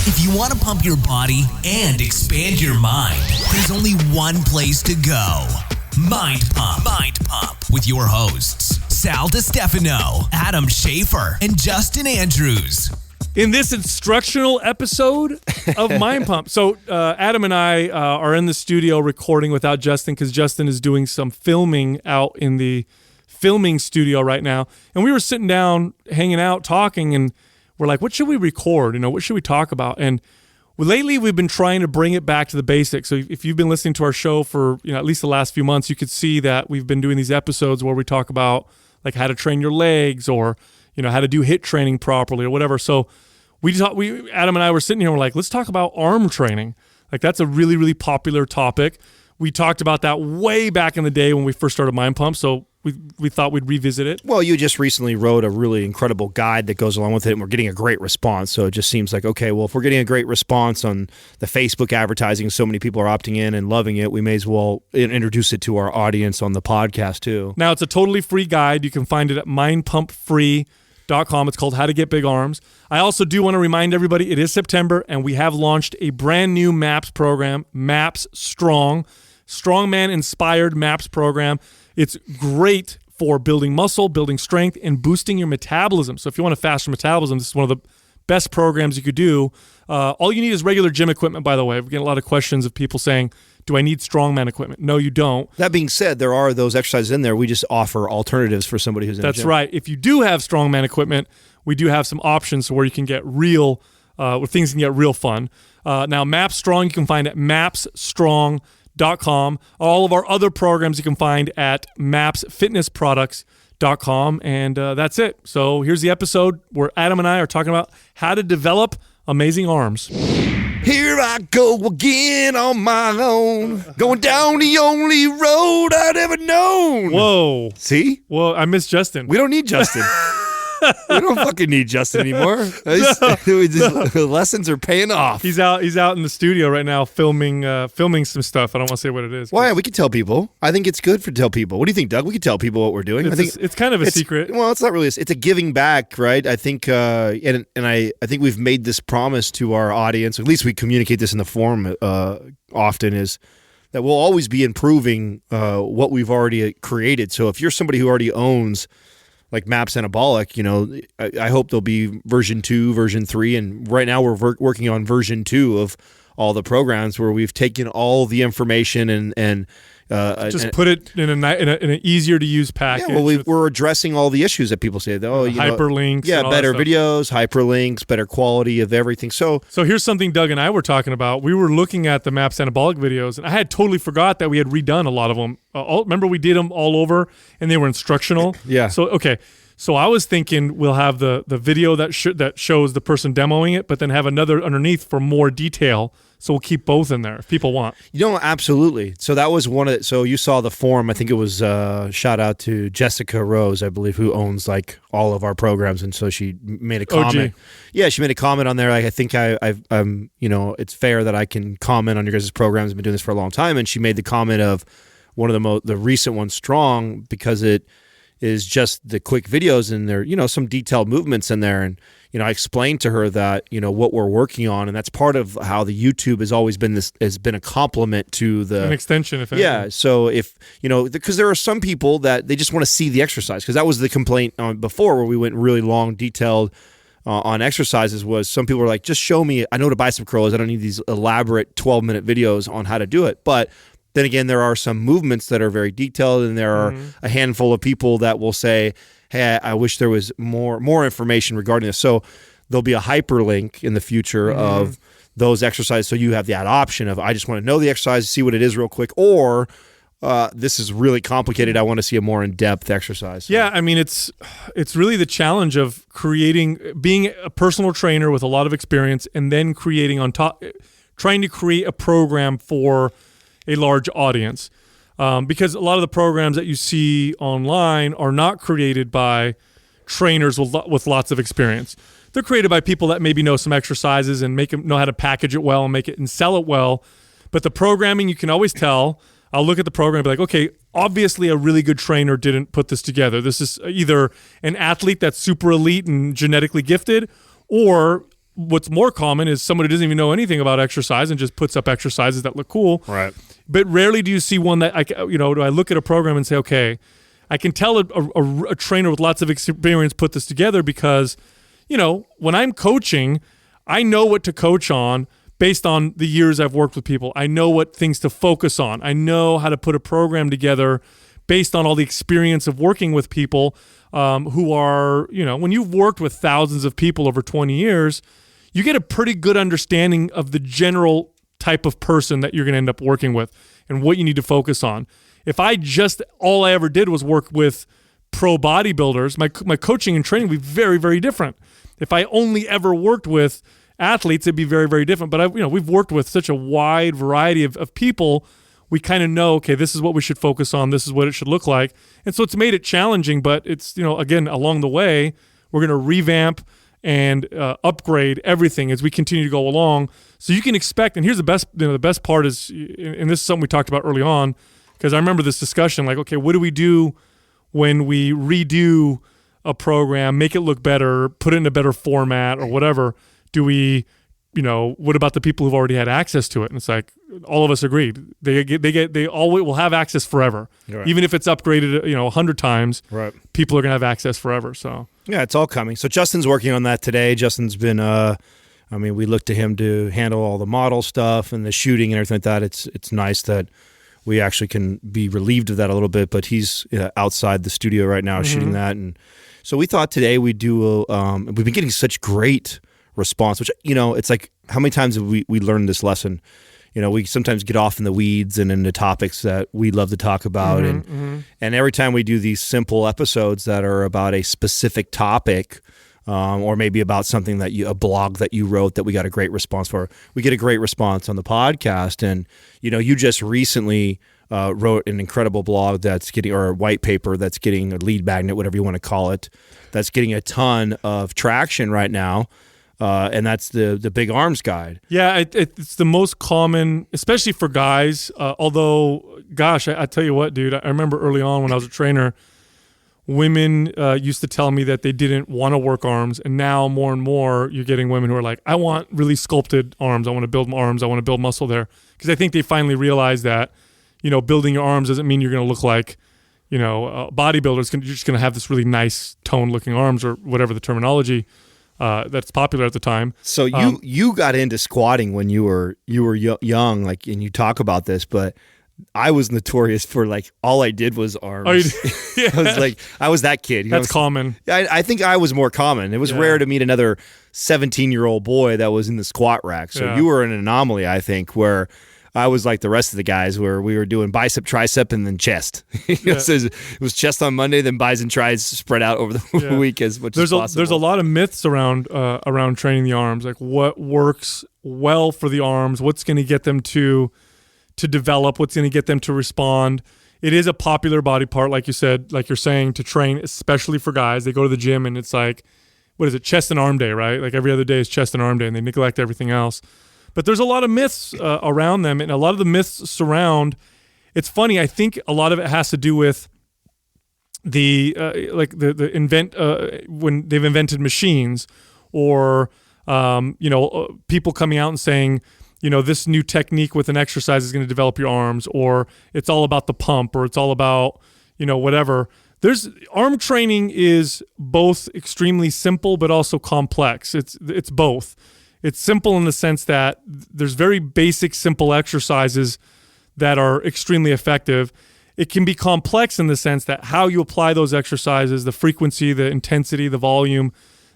If you want to pump your body and expand your mind, there's only one place to go. Mind Pump. Mind Pump with your hosts, Sal DiStefano, Adam Schaefer, and Justin Andrews. In this instructional episode of Mind Pump. So Adam and I are in the studio recording without Justin because Justin is doing some filming out in the filming studio right now. And we were sitting down, hanging out, talking, and we're like, what should we record? What should we talk about? And lately we've been trying to bring it back to the basics. So if you've been listening to our show for at least the last few months, you could see that we've been doing these episodes where we talk about like how to train your legs or how to do HIIT training properly or whatever. So Adam and I were sitting here and we're like, let's talk about arm training. Like that's a really, really popular topic. We talked about that way back in the day when we first started Mind Pump. So we thought we'd revisit it. Well, you just recently wrote a really incredible guide that goes along with it, and we're getting a great response. So it just seems like, okay, well, if we're getting a great response on the Facebook advertising, so many people are opting in and loving it, we may as well introduce it to our audience on the podcast too. Now, it's a totally free guide. You can find it at mindpumpfree.com. It's called How to Get Big Arms. I also do want to remind everybody it is September, and we have launched a brand new MAPS program, MAPS Strong, Strongman-inspired MAPS program. It's great for building muscle, building strength, and boosting your metabolism. So if you want a faster metabolism, this is one of the best programs you could do. All you need is regular gym equipment, by the way. We're getting a lot of questions of people saying, do I need strongman equipment? No, you don't. That being said, there are those exercises in there. We just offer alternatives for somebody who's in the gym. That's right. If you do have strongman equipment, we do have some options where you can get where things can get real fun. Now, MAPS Strong, you can find at mapsstrong.com. All of our other programs you can find at mapsfitnessproducts.com. And that's it. So here's the episode where Adam and I are talking about how to develop amazing arms. Here I go again on my own, going down the only road I'd ever known. Whoa. See? Well, I miss Justin. We don't need Justin. We don't fucking need Justin anymore. The lessons are paying off. He's out in the studio right now filming some stuff. I don't want to say what it is. Why? We can tell people. I think it's good to tell people. What do you think, Doug? We can tell people what we're doing. It's kind of a secret. Well, it's not really. It's a giving back, right? I think, and I think we've made this promise to our audience. At least we communicate this in the forum often. Is that we'll always be improving what we've already created. So if you're somebody who already owns like MAPS Anabolic, I hope there'll be version 2, version 3, and right now we're working on version 2 of all the programs where we've taken all the information and just put it in an easier to use package. Yeah, well, we're addressing all the issues that people say. Hyperlinks. Yeah, better videos, hyperlinks, better quality of everything. So here's something Doug and I were talking about. We were looking at the MAPS Anabolic videos, and I had totally forgot that we had redone a lot of them. Remember we did them all over, and they were instructional? Yeah. So I was thinking we'll have the video that shows the person demoing it, but then have another underneath for more detail. So we'll keep both in there if people want. Absolutely. So that was one of so you saw the forum. I think it was shout out to Jessica Rose, I believe, who owns like all of our programs, and so she made a comment. OG. Yeah, she made a comment on there. Like, I think I'm it's fair that I can comment on your guys' programs. I've been doing this for a long time, and she made the comment of one of the recent ones, Strong, because it is just the quick videos and there, some detailed movements in there. And, I explained to her that, what we're working on, and that's part of how the YouTube has always been has been a complement to an extension. If anything. Yeah. So if, because there are some people that they just want to see the exercise, because that was the complaint before where we went really long, detailed on exercises was some people were like, just show me, I know what a bicep curl is. I don't need these elaborate 12-minute videos on how to do it. But then again, there are some movements that are very detailed, and there are a handful of people that will say, hey, I wish there was more information regarding this. So there'll be a hyperlink in the future of those exercises. So you have that option of, I just want to know the exercise, see what it is real quick, or this is really complicated, I want to see a more in-depth exercise. So. Yeah, I mean, it's really the challenge of being a personal trainer with a lot of experience, and then creating on top, trying to create a program for a large audience. Because a lot of the programs that you see online are not created by trainers with lots of experience. They're created by people that maybe know some exercises and know how to package it well and make it and sell it well. But the programming, you can always tell. I'll look at the program and be like, okay, obviously a really good trainer didn't put this together. This is either an athlete that's super elite and genetically gifted, or what's more common is someone who doesn't even know anything about exercise and just puts up exercises that look cool. Right. But rarely do you see one that do I look at a program and say, okay, I can tell a trainer with lots of experience put this together because, when I'm coaching, I know what to coach on based on the years I've worked with people. I know what things to focus on. I know how to put a program together based on all the experience of working with people who are, when you've worked with thousands of people over 20 years, you get a pretty good understanding of the general type of person that you're going to end up working with and what you need to focus on. If all I ever did was work with pro bodybuilders, my coaching and training would be very, very different. If I only ever worked with athletes, it'd be very, very different. But we've worked with such a wide variety of people. We kind of know, okay, this is what we should focus on. This is what it should look like. And so it's made it challenging, but it's, again, along the way, we're going to revamp and upgrade everything as we continue to go along. So you can expect, and here's the best part is, and this is something we talked about early on, because I remember this discussion, like, okay, what do we do when we redo a program, make it look better, put it in a better format or whatever? Do we, what about the people who've already had access to it? And it's like, all of us agreed. They all will have access forever. Right. Even if it's upgraded, 100 times, right, people are going to have access forever. So yeah, it's all coming. So Justin's working on that today. Justin's been, we look to him to handle all the model stuff and the shooting and everything like that. It's nice that we actually can be relieved of that a little bit, but he's outside the studio right now shooting that. And so we thought today we'd do, we've been getting such great response, which, it's like, how many times have we learned this lesson? We sometimes get off in the weeds and into topics that we love to talk about. And every time we do these simple episodes that are about a specific topic, or maybe about something a blog that you wrote that we got a great response for, we get a great response on the podcast. And, you just recently wrote an incredible blog that's getting, or a white paper that's getting, a lead magnet, whatever you want to call it, that's getting a ton of traction right now. And that's the Big Arms Guide. Yeah, it's the most common, especially for guys. Although, gosh, I tell you what, dude, I remember early on when I was a trainer, women used to tell me that they didn't want to work arms, and now more and more you're getting women who are like, I want really sculpted arms. I want to build arms. I want to build muscle there. Because I think they finally realize that, building your arms doesn't mean you're going to look like, bodybuilders. You're just going to have this really nice toned-looking arms, or whatever the terminology that's popular at the time. So you got into squatting when you were young, like, and you talk about this, but I was notorious for, like, all I did was arms. Oh, yeah. I was that kid. That's common. I think I was more common. It was rare to meet another 17-year-old boy that was in the squat rack. So you were an anomaly, I think, where I was like the rest of the guys, where we were doing bicep, tricep, and then chest. So it was chest on Monday, then bis and tris spread out over the week as much as possible. There's a lot of myths around training the arms, like what works well for the arms, what's going to get them to develop, what's going to get them to respond. It is a popular body part, like you said, like you're saying, to train, especially for guys. They go to the gym and it's like, what is it, chest and arm day, right? Like every other day is chest and arm day, and they neglect everything else. But there's a lot of myths around them, and a lot of the myths surround. It's funny. I think a lot of it has to do with the when they've invented machines, or people coming out and saying, this new technique with an exercise is going to develop your arms, or it's all about the pump, or it's all about whatever. Arm training is both extremely simple but also complex. It's both. It's simple in the sense that there's very basic, simple exercises that are extremely effective. It can be complex in the sense that how you apply those exercises, the frequency, the intensity, the volume,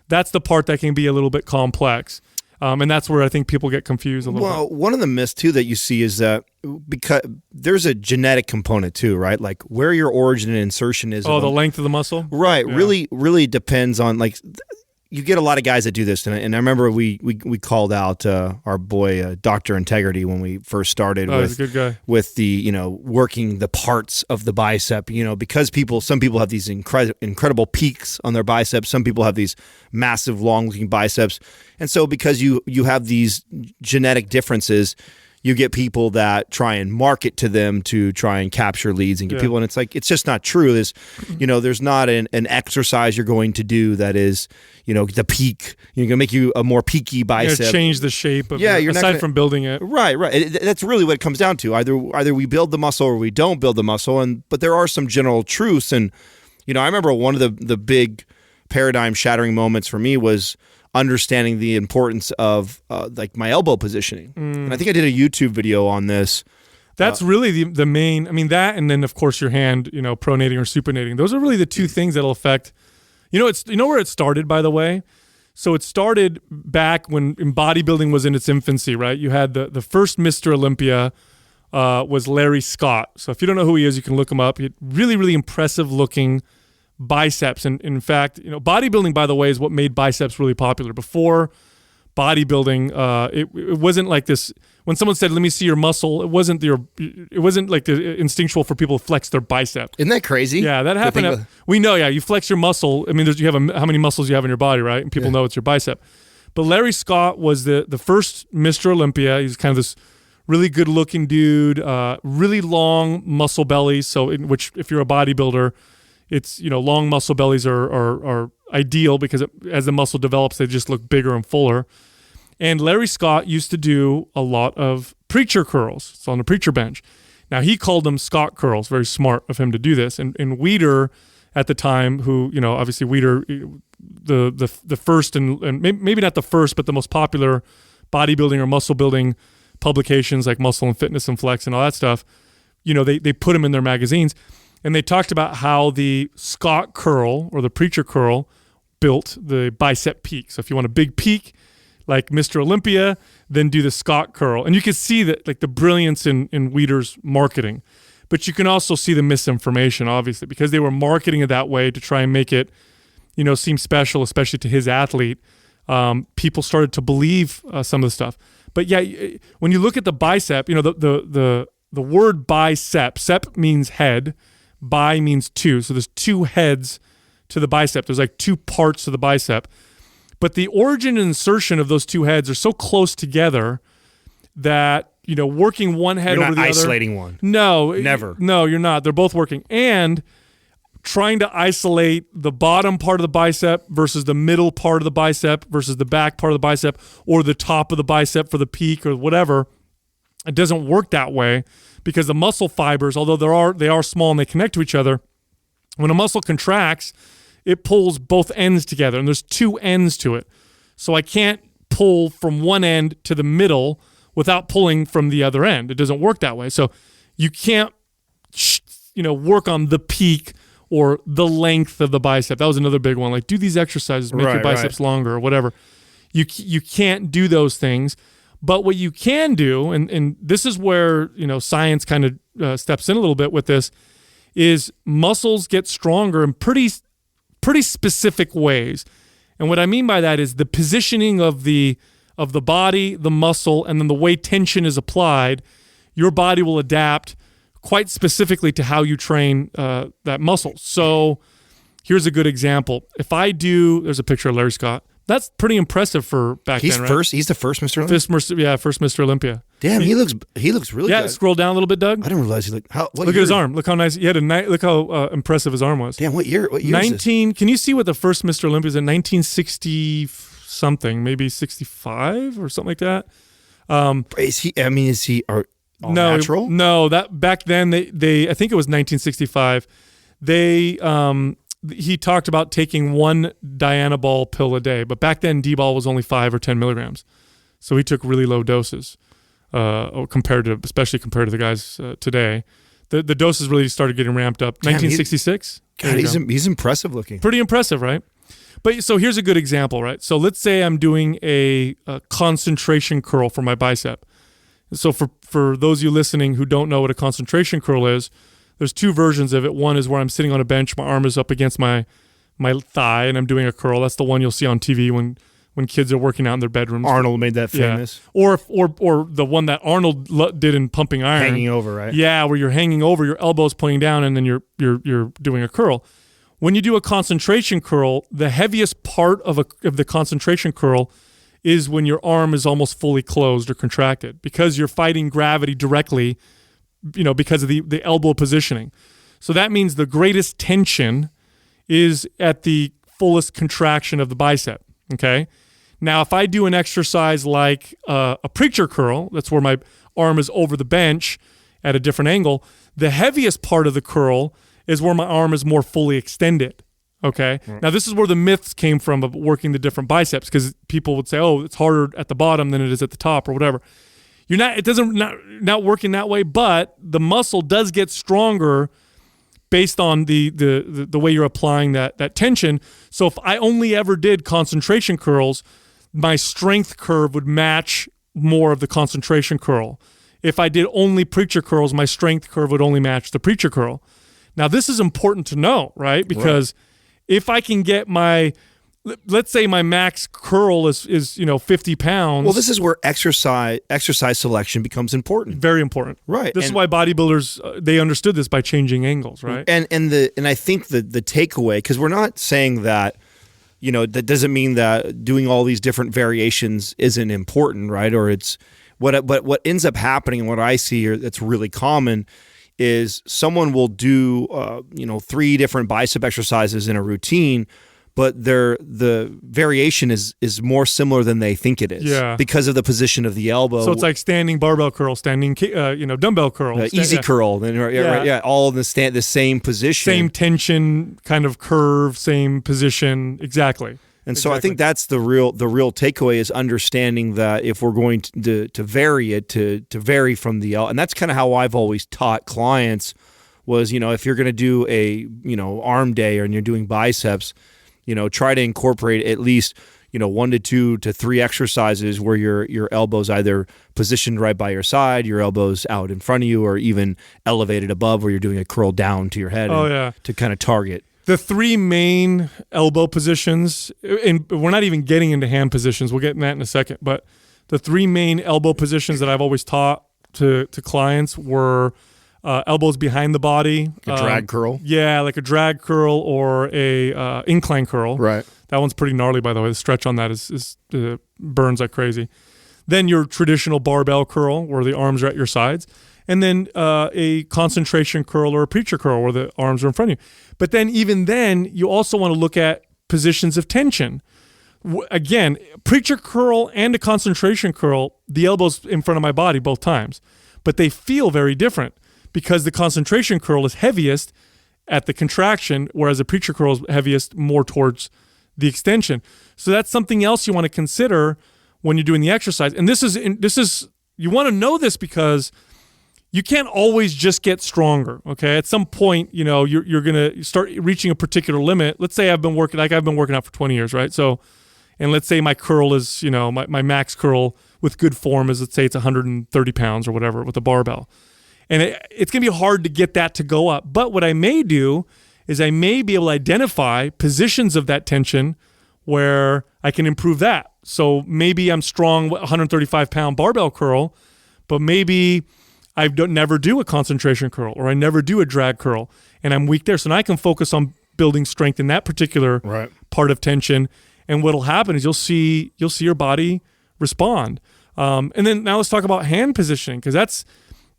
that's the part that can be a little bit complex. And that's where I think people get confused a little bit. Well, one of the myths, too, that you see is that because there's a genetic component, too, right? Like where your origin and insertion is. Oh, the length of the muscle? Right. Yeah. Really depends on, like, you get a lot of guys that do this, and I remember we called out our boy Dr. Integrity when we first started he's a good guy. With the working the parts of the bicep, because some people have these incredible peaks on their biceps, some people have these massive long looking biceps, and so because you have these genetic differences, you get people that try and market to them to try and capture leads and get people. And it's like, it's just not true. There's not an exercise you're going to do that is, the peak. You're going to make you a more peaky bicep. Change the shape of it, aside from building it. Right. That's really what it comes down to. Either we build the muscle or we don't build the muscle. But there are some general truths. And, I remember one of the big paradigm shattering moments for me was understanding the importance of like my elbow positioning. And I think I did a YouTube video on this. That's really the main, that, and then of course your hand, pronating or supinating. Those are really the two things that'll affect, where it started, by the way? So it started back when bodybuilding was in its infancy, right? You had the first Mr. Olympia was Larry Scott. So if you don't know who he is, you can look him up. He had really, really impressive looking biceps. And in fact, bodybuilding, by the way, is what made biceps really popular. Before bodybuilding, it wasn't like this. When someone said, "Let me see your muscle," it wasn't like the instinctual for people to flex their bicep. Isn't that crazy? Yeah, that happened. We know. Yeah, you flex your muscle. You have how many muscles you have in your body, right? And people know it's your bicep. But Larry Scott was the first Mr. Olympia. He's kind of this really good looking dude, really long muscle bellies. So, which if you're a bodybuilder, it's long muscle bellies are ideal because as the muscle develops, they just look bigger and fuller. And Larry Scott used to do a lot of preacher curls. It's on the preacher bench. Now he called them Scott curls. Very smart of him to do this. And Weider at the time, who obviously Weider, the first and maybe not the first, but the most popular bodybuilding or muscle building publications like Muscle and Fitness and Flex and all that stuff. They put him in their magazines. And they talked about how the Scott curl or the preacher curl built the bicep peak. So if you want a big peak like Mr. Olympia, then do the Scott curl. And you can see that, like, the brilliance in Weider's marketing. But you can also see the misinformation, obviously, because they were marketing it that way to try and make it, seem special, especially to his athlete. People started to believe some of the stuff. But yeah, when you look at the bicep, the word bicep, sep means head, bi means two. So there's two heads to the bicep. There's like two parts to the bicep. But the origin and insertion of those two heads are so close together that, working one head over the other. You're not isolating one. No. Never. No, you're not. They're both working. And trying to isolate the bottom part of the bicep versus the middle part of the bicep versus the back part of the bicep or the top of the bicep for the peak or whatever, it doesn't work that way because the muscle fibers, although they are small and they connect to each other, when a muscle contracts, it pulls both ends together, and there's two ends to it. So I can't pull from one end to the middle without pulling from the other end. It doesn't work that way. So you can't, work on the peak or the length of the bicep. That was another big one. Like, do these exercises, make your biceps longer or whatever. You can't do those things. But what you can do, and this is where science kind of steps in a little bit with this, is muscles get stronger in pretty specific ways. And what I mean by that is the positioning of the body, the muscle, and then the way tension is applied. Your body will adapt quite specifically to how you train that muscle. So here's a good example. If I do, there's a picture of Larry Scott. That's pretty impressive for back then, right? He's the first Mr. Olympia? First Mr. Olympia. Damn, he looks really good. Yeah, scroll down a little bit, Doug. I didn't realize he looked. Look at his arm. Look how nice. He had look how impressive his arm was. Damn, what year? What year 19. Can you see what the first Mr. Olympia is in? 1960 something, maybe 65 or something like that. Is he natural? No, that back then they I think it was 1965. He talked about taking one Dianabol pill a day, but back then D-bol was only 5 or 10 milligrams. So he took really low doses, especially compared to the guys today. The doses really started getting ramped up. 1966? God, he's impressive looking. Pretty impressive, right? But so here's a good example, right? So let's say I'm doing a concentration curl for my bicep. So for those of you listening who don't know what a concentration curl is, there's two versions of it. One is where I'm sitting on a bench, my arm is up against my thigh, and I'm doing a curl. That's the one you'll see on TV when kids are working out in their bedrooms. Arnold made that famous. Yeah. Or the one that Arnold did in Pumping Iron. Hanging over, right? Yeah, where you're hanging over, your elbow's pointing down, and then you're doing a curl. When you do a concentration curl, the heaviest part of the concentration curl is when your arm is almost fully closed or contracted because you're fighting gravity directly, because of the elbow positioning. So that means the greatest tension is at the fullest contraction of the bicep, okay? Now, if I do an exercise like a preacher curl, that's where my arm is over the bench at a different angle, the heaviest part of the curl is where my arm is more fully extended, okay? Now, this is where the myths came from of working the different biceps, because people would say, oh, it's harder at the bottom than it is at the top or whatever. It doesn't not working that way, but the muscle does get stronger based on the way you're applying that tension. So if I only ever did concentration curls, my strength curve would match more of the concentration curl. If I did only preacher curls, my strength curve would only match the preacher curl. Now, this is important to know, right? Because if I can get let's say my max curl is 50 pounds. Well, this is where exercise selection becomes important. Very important. Right. This is why bodybuilders, they understood this by changing angles, right? And I think the takeaway, because we're not saying that, that doesn't mean that doing all these different variations isn't important, right? Or it's what ends up happening, and what I see here that's really common is someone will do 3 different bicep exercises in a routine, but the variation is more similar than they think it is, because of the position of the elbow. So it's like standing barbell curl, standing dumbbell curl, easy curl, all in the same position, same tension kind of curve, same position, exactly. And so I think that's the real takeaway, is understanding that if we're going to vary it, to vary from the and that's kind of how I've always taught clients was, if you're going to do a arm day and you're doing biceps, try to incorporate at least 1 to 2 to 3 exercises where your elbows either positioned right by your side, your elbows out in front of you, or even elevated above where you're doing a curl down to your head to kind of target. The 3 main elbow positions, and we're not even getting into hand positions, we'll get in that in a second, but the 3 main elbow positions that I've always taught to clients were elbows behind the body. A drag curl? Yeah, like a drag curl or a incline curl. Right. That one's pretty gnarly, by the way. The stretch on that is burns like crazy. Then your traditional barbell curl, where the arms are at your sides. And then a concentration curl or a preacher curl, where the arms are in front of you. But then even then, you also want to look at positions of tension. Again, preacher curl and a concentration curl, the elbow's in front of my body both times. But they feel very different, because the concentration curl is heaviest at the contraction, whereas a preacher curl is heaviest more towards the extension. So that's something else you want to consider when you're doing the exercise. And this is you want to know this because you can't always just get stronger, okay? At some point, you're going to start reaching a particular limit. Let's say I've been working out for 20 years, right? So, and let's say my curl is, my max curl with good form is, let's say it's 130 pounds or whatever with a barbell. And it's going to be hard to get that to go up. But what I may do is I may be able to identify positions of that tension where I can improve that. So maybe I'm strong with 135-pound barbell curl, but maybe I never do a concentration curl, or I never do a drag curl, and I'm weak there. So now I can focus on building strength in that particular part of tension. And what'll happen is you'll see your body respond. And then now let's talk about hand positioning, because that's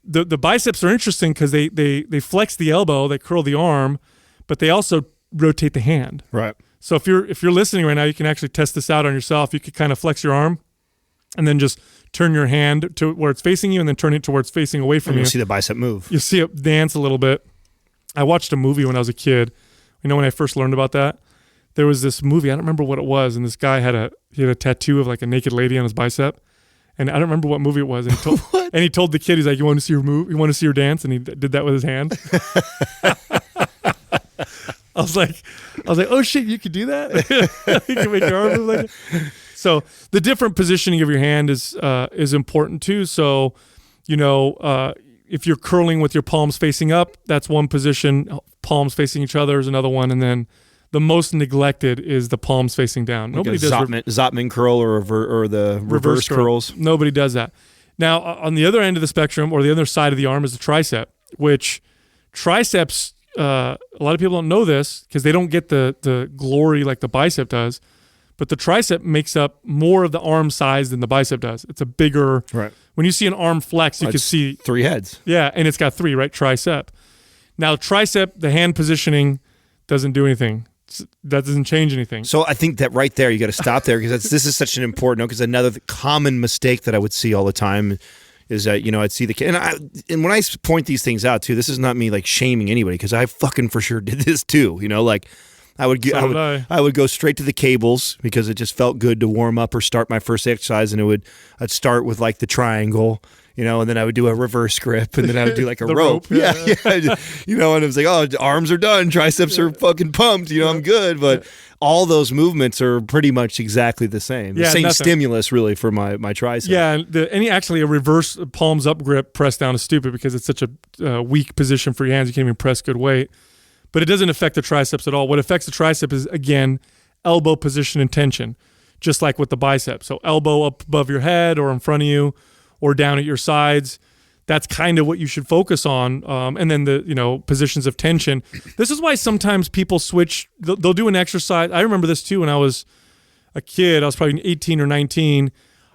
the biceps are interesting because they flex the elbow, they curl the arm, but they also rotate the hand. Right. So if you're listening right now, you can actually test this out on yourself. You could kind of flex your arm and then just turn your hand to where it's facing you, and then turn it to where it's facing away from you. You'll see the bicep move. You'll see it dance a little bit. I watched a movie when I was a kid. When I first learned about that, there was this movie, I don't remember what it was, and this guy had a tattoo of like a naked lady on his bicep. And I don't remember what movie it was. And he told the kid, he's like, "You want to see her move? You want to see her dance?" And he did that with his hand. I was like, "Oh shit, you could do that? You can make your arm move like that." So the different positioning of your hand is important too. So, if you're curling with your palms facing up, that's one position. Palms facing each other is another one, and then the most neglected is the palms facing down. Nobody does Zotman curl or the reverse curls. Nobody does that. Now, on the other end of the spectrum, or the other side of the arm, is the tricep, which triceps, a lot of people don't know this because they don't get the glory like the bicep does, but the tricep makes up more of the arm size than the bicep does. It's a bigger. Right. When you see an arm flex, you can see 3 heads. Yeah, and it's got 3, right? Tricep. Now, tricep, the hand positioning doesn't do anything. That doesn't change anything. So I think that right there, you got to stop there because this is such an important note. Because another common mistake that I would see all the time is that I'd see and when I point these things out too, this is not me like shaming anybody because I fucking for sure did this too. Like I would go straight to the cables because it just felt good to warm up or start my first exercise, and I'd start with like the triangle. And then I would do a reverse grip, and then I would do like a rope. Yeah. And it was like, oh, arms are done, triceps are fucking pumped. I'm good. But all those movements are pretty much exactly the same. The same stimulus, really, for my tricep. Yeah, and actually a reverse palms up grip press down is stupid because it's such a weak position for your hands. You can't even press good weight. But it doesn't affect the triceps at all. What affects the tricep is, again, elbow position and tension, just like with the bicep. So elbow up above your head or in front of you, or down at your sides. That's kind of what you should focus on. And then the positions of tension. This is why sometimes people switch. They'll do an exercise. I remember this too when I was a kid. I was probably 18 or 19.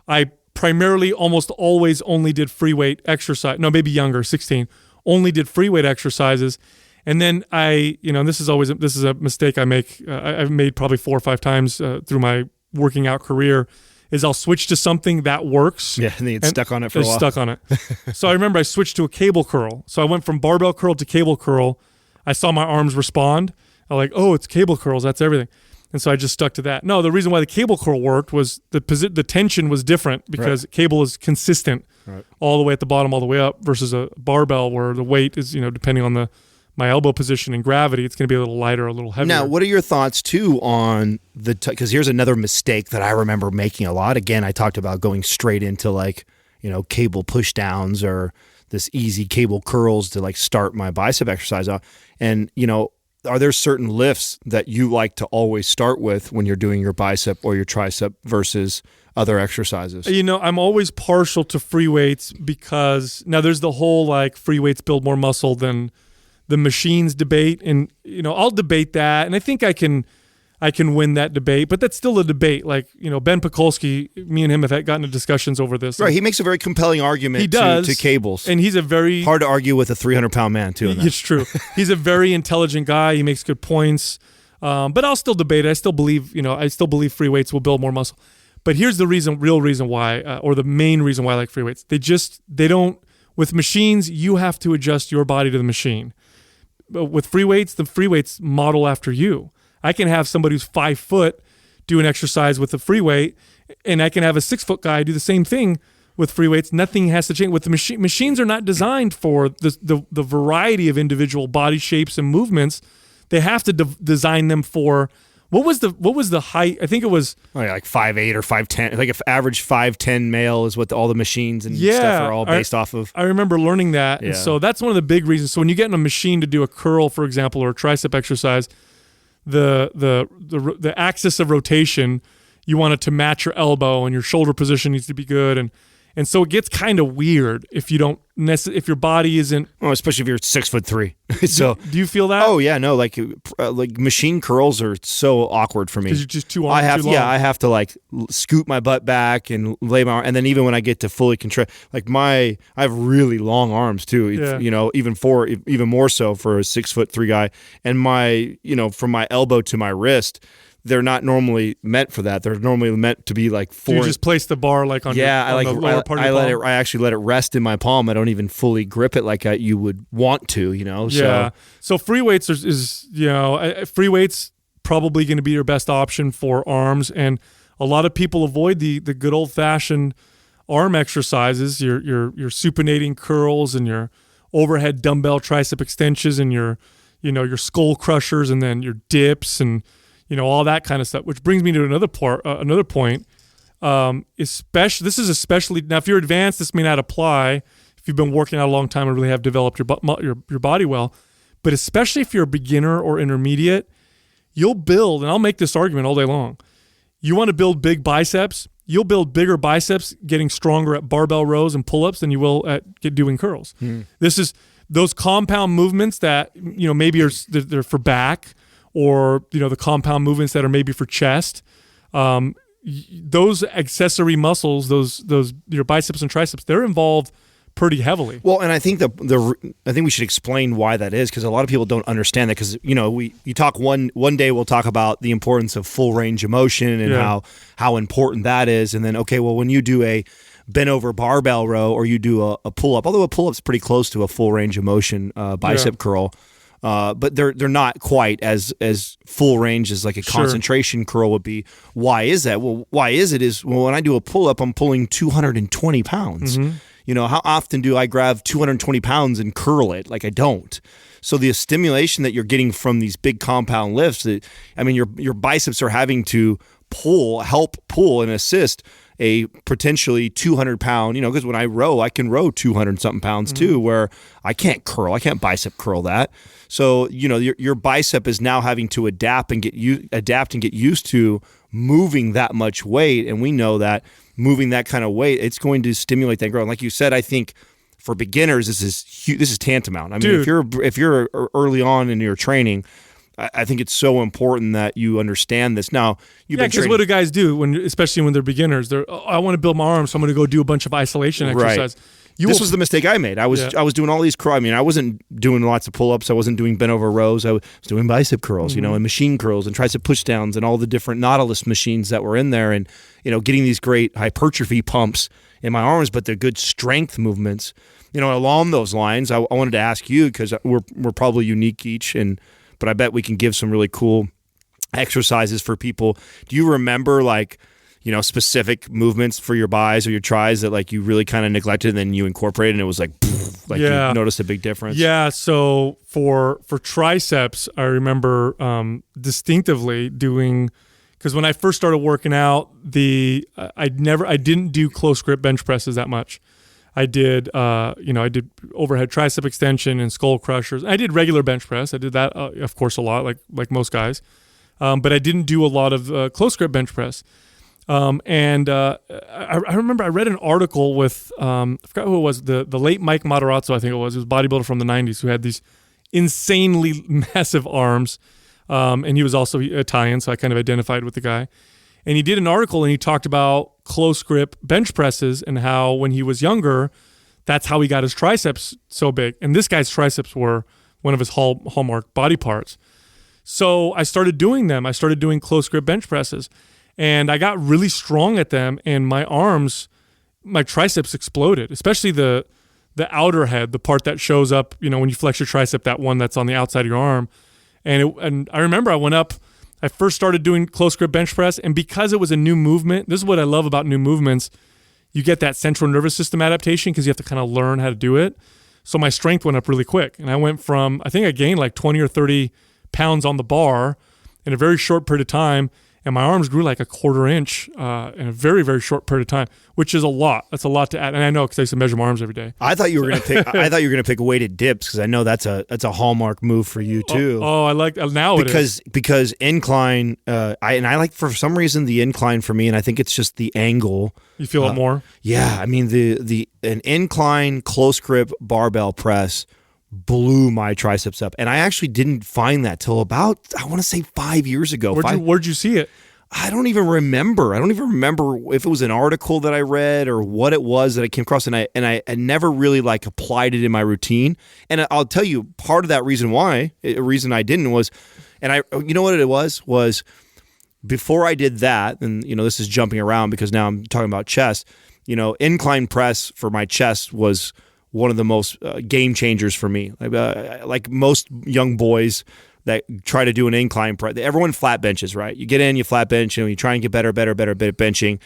I primarily almost always only did free weight exercise. No, maybe younger, 16. Only did free weight exercises. And then this is a mistake I make. I've made probably 4 or 5 times through my working out career. Is I'll switch to something that works. Yeah, and then you get stuck on it for a while. Stuck on it. So I remember I switched to a cable curl. So I went from barbell curl to cable curl. I saw my arms respond. I'm like, oh, it's cable curls. That's everything. And so I just stuck to that. No, the reason why the cable curl worked was the tension was different because cable is consistent all the way at the bottom, all the way up, versus a barbell where the weight is, depending on my elbow position and gravity, it's going to be a little lighter, a little heavier. Now, what are your thoughts, too, on because here's another mistake that I remember making a lot. Again, I talked about going straight into cable push downs or this easy cable curls to start my bicep exercise out. And, are there certain lifts that you like to always start with when you're doing your bicep or your tricep versus other exercises? I'm always partial to free weights because now there's the whole free weights build more muscle than the machines debate, and I'll debate that, and I think I can win that debate, but that's still a debate. Ben Pekulski, me and him have gotten into discussions over this. Right, he makes a very compelling argument to cables, and he's a very hard to argue with a 300-pound man too. It's true. He's a very intelligent guy. He makes good points, but I'll still debate it. I still believe free weights will build more muscle. But here's the real reason why, or the main reason why I like free weights. They don't. With machines, you have to adjust your body to the machine. But with free weights, the free weights model after you. I can have somebody who's 5 foot do an exercise with a free weight, and I can have a 6 foot guy do the same thing with free weights. Nothing has to change. With the machines are not designed for the variety of individual body shapes and movements. They have to design them for what was the height? I think it was 5'8" or 5'10". Like if average 5'10" male is what all the machines and stuff are all based off of. I remember learning that. Yeah. And so that's one of the big reasons. So when you get in a machine to do a curl, for example, or a tricep exercise, the axis of rotation, you want it to match your elbow, and your shoulder position needs to be good, and so it gets kind of weird if you don't if your body isn't. Well, especially if you're 6'3". So do you feel that? Oh yeah, no, like machine curls are so awkward for me because you're just too long. I have to scoot my butt back and lay my arm, and then even when I get to fully contract, I have really long arms too. Yeah. Even more so for a 6'3" guy, and from my elbow to my wrist, they're not normally meant for that. They're normally meant to be 4. Do you just place the bar on the lower part of the palm? I actually let it rest in my palm. I don't even fully grip it like you would want to, Yeah. So free weights is free weights probably going to be your best option for arms, and a lot of people avoid the good old fashioned arm exercises. Your supinating curls and your overhead dumbbell tricep extensions and your skull crushers and then your dips and all that kind of stuff, which brings me to another point. This is especially now if you're advanced, this may not apply if you've been working out a long time and really have developed your body well. But especially if you're a beginner or intermediate, you'll build, and I'll make this argument all day long. You want to build big biceps, you'll build bigger biceps getting stronger at barbell rows and pull-ups than you will at doing curls. This is those compound movements that maybe they're for back, or the compound movements that are maybe for chest. those accessory muscles, those your biceps and triceps, they're involved pretty heavily. Well, and I think I think we should explain why that is, because a lot of people don't understand that. Because you talk one day we'll talk about the importance of full range of motion and how important that is, and then when you do a bent over barbell row or you do a pull up, although a pull up's pretty close to a full range of motion bicep curl. But they're not quite as full range as like a concentration curl would be. Why is that? Well, why is it? When I do a pull up, I'm pulling 220 pounds. How often do I grab 220 pounds and curl it? Like, I don't. So the stimulation that you're getting from these big compound lifts, your biceps are having to help pull and assist a potentially 200 pound, because when I row, I can row 200 something pounds too, where I can't bicep curl that. So, your bicep is now having to adapt and get used to moving that much weight. And we know that moving that kind of weight, it's going to stimulate that growth. And like you said, I think for beginners, this is tantamount. I mean, if you're early on in your training, I think it's so important that you understand this. Now, because what do guys do especially when they're beginners? I want to build my arms, so I'm going to go do a bunch of isolation exercise. Right. This was the mistake I made. I was doing all these curls. I wasn't doing lots of pull-ups. I wasn't doing bent over rows. I was doing bicep curls, and machine curls and tricep pushdowns and all the different Nautilus machines that were in there, and getting these great hypertrophy pumps in my arms, but they're good strength movements. Along those lines, I wanted to ask you, because we're probably unique each, but I bet we can give some really cool exercises for people. Do you remember specific movements for your bis or your tris that you really kind of neglected and then you incorporated and it was you noticed a big difference? Yeah. So for triceps, I remember distinctively doing, because when I first started working out, I didn't do close grip bench presses that much. I did, I did overhead tricep extension and skull crushers. I did regular bench press. I did that, of course, a lot, like most guys. But I didn't do a lot of close grip bench press. I remember I read an article with, I forgot who it was, the late Mike Matarazzo, I think it was. He was a bodybuilder from the 90s who had these insanely massive arms. And he was also Italian, so I kind of identified with the guy. And he did an article and he talked about close grip bench presses and how when he was younger, that's how he got his triceps so big. And this guy's triceps were one of his hallmark body parts. So I started doing them. I started doing close grip bench presses. And I got really strong at them. And my triceps exploded, especially the outer head, the part that shows up, when you flex your tricep, that one that's on the outside of your arm. And I remember I first started doing close grip bench press, and because it was a new movement, this is what I love about new movements, you get that central nervous system adaptation because you have to kind of learn how to do it. So my strength went up really quick, and I went from, I think I gained like 20 or 30 pounds on the bar in a very short period of time, and my arms grew like a quarter inch in a very, very short period of time, which is a lot. That's a lot to add, and I know because I used to measure my arms every day. I thought you were going to pick. I thought you were going to pick weighted dips because I know that's a hallmark move for you too. I like now because incline. I like, for some reason, the incline for me, and I think it's just the angle. You feel it more. Yeah, I mean an incline close grip barbell press blew my triceps up, and I actually didn't find that till about, I want to say, 5 years ago. Where'd you see it? I don't even remember. If it was an article that I read or what it was that I came across, and I never really applied it in my routine. And I'll tell you, part of that reason I didn't was, and you know what it was before I did that, and this is jumping around because now I'm talking about chest. Incline press for my chest was one of the most game changers for me. Like most young boys that try to do an incline press, everyone flat benches, right? You get in, you flat bench, and you try and get better at benching,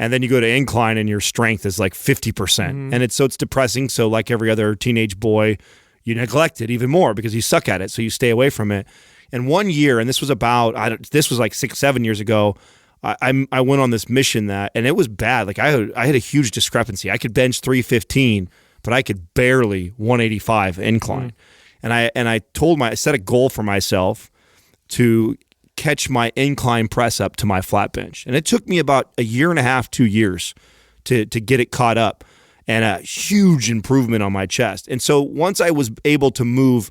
and then you go to incline, and your strength is like 50%, and it's depressing. So like every other teenage boy, you neglect it even more because you suck at it, so you stay away from it. And one year, and this was like 6-7 years ago, I went on this mission and it was bad. Like I had a huge discrepancy. I could bench 315. But I could barely 185 incline. And I set a goal for myself to catch my incline press up to my flat bench. And it took me about 1.5 years, 2 years to get it caught up, and a huge improvement on my chest. And so once I was able to move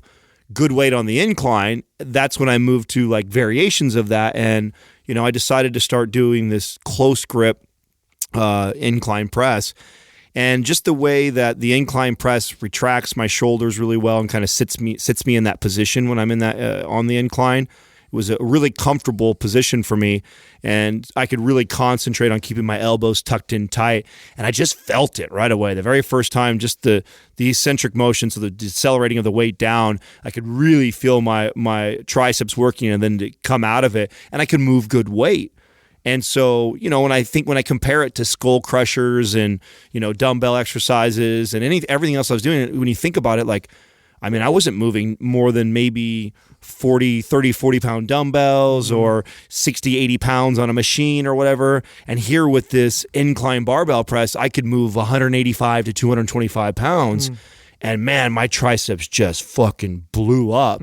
good weight on the incline, that's when I moved to variations of that. And I decided to start doing this close grip incline press. And just the way that the incline press retracts my shoulders really well and kind of sits me in that position when I'm in that on the incline. It was a really comfortable position for me, and I could really concentrate on keeping my elbows tucked in tight. And I just felt it right away. The very first time, just the eccentric motion, so the decelerating of the weight down, I could really feel my triceps working, and then to come out of it, and I could move good weight. And so, when I compare it to skull crushers and, dumbbell exercises and everything else I was doing, when you think about it, I wasn't moving more than maybe 40 pound dumbbells or 60, 80 pounds on a machine or whatever. And here with this incline barbell press, I could move 185 to 225 pounds. And man, my triceps just fucking blew up.